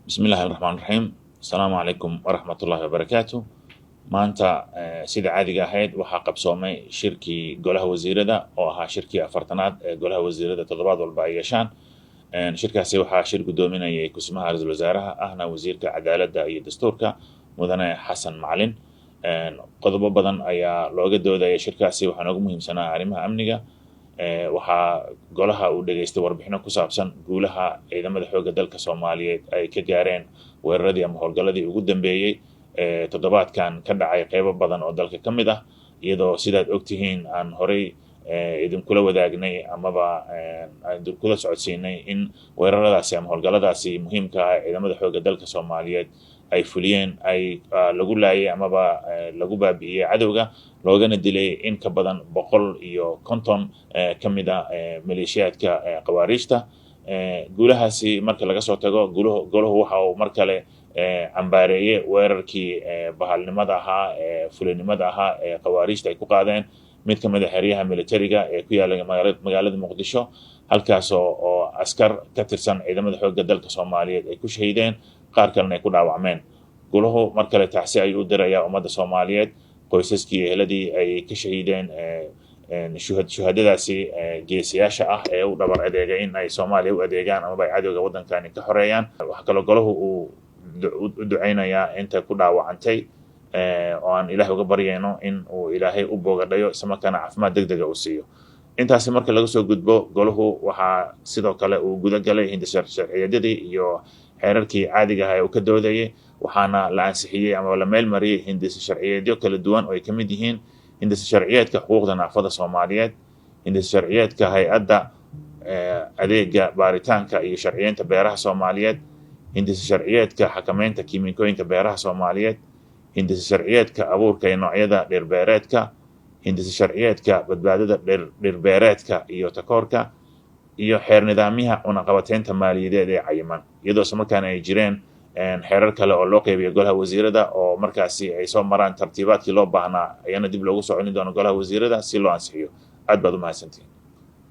بسم الله الرحمن الرحيم. السلام عليكم ورحمة الله وبركاته. maanta sida caadiga ahayd waxaa qabsoomay shirkii golaha wasiirada oo ahaa shirkii afartanaad ee golaha wasiirada toddobaad walba ay yeeshaan. Shirkaasi waxaa shir gudoominayay kusimaha ra-iisul wasaaraha ahna wasiirka cadaaladda iyo dastuurka mudane xasan macalin. Qodobo badan ayaa looga doodaya shirkaasi, waxaa noogu muhiimsanaa arrimaha amniga. Waxaa golaha uu dhageystay warbixino ku saabsan guulaha ciidamada xoogga dalka Soomaaliyeed ay ka gaareen weeraradii ama howlgalladii ugu dambeeyey toddobaadkan ka dhacay qaybo badan oo dalka ka mid ah, iyadoo sidaad ogtihiin aan horey idinkula wadaagnay amaba idinkula socodsiinay in weeraradaasi ama howlgalladaasi muhiimka ah ee ciidamada xoogga dalka Soomaaliyeed ay fuliyeen ay lagu laayay amaba lagu baabi'iyey cadowga, loogana dilay in ka badan 150 ka mid ah maleeshiyaadka qawaariijta. Guulahaasi marka laga soo tago, golahu waxa uu mar kale cambaareeyey weerarkii bahalnimada ahaa fulinimada ahaa ee qawaariijta ay ku qaadeen mid ka mid ah xeryaha militariga ee ku yaala magaalada Muqdisho, halkaas oo askar ka tirsan ciidamada xoogga dalka Soomaaliyeed ay ku shahiideen, qaar kalena ay ku dhaawacmeen. Golahu mar kale tacsi ayuu u dirayaa ummadda Soomaaliyeed, qoysaskii eheladii ay ka shahiideen shuhadadaasi geesiyaasha ah ee u dhabar adeegay in ay Soomaaliya u adeegaan amaba ay cadowga waddankani ka xoreeyaan. Waxaa kaloo golahu uu u duceynayaa inta ku dhaawacantay oo aan ilaahay uga baryayno in uu ilaahay u boogadhayo isla markaana caafimaad degdega uu siiyo. Intaasi marka laga soo gudbo, golahu waxaa sidoo kale uu guda galay hindisha sharciyadii iyo xeerarkii caadiga ah ee uu ka doodayay, waxaana la ansixiyey ama la meel mariyey hindisha sharciyeedyo kala duwan oo ay ka mid yihiin hindisha sharciyeedka xuquuqda naafada Soomaaliyeed, hindisha sharciyeedka hay-adda adeega baaritaanka iyo sharciyeynta beeraha Soomaaliyeed, hindisha sharciyeedka xakameynta kiimikooyinka beeraha Soomaaliyeed, hindisha sharciyeedka abuurka iyo noocyada dhir beereedka, hindisha sharciyeedka badbaadada dhir beereedka iyo takoorka, iyo xeer nidaamyaha cunaqabateynta maaliyadeed ee cayiman, iyadoo isla markaana ay jireen xeerar kale oo loo qeybiyo golaha wasiirada oo markaasi ay soo maraan tartiibaadkii loo baahnaa, ayaana dib loogu soo celin doono golaha wasiirada si loo ansixiyo. Aad baad u mahadsantihiin.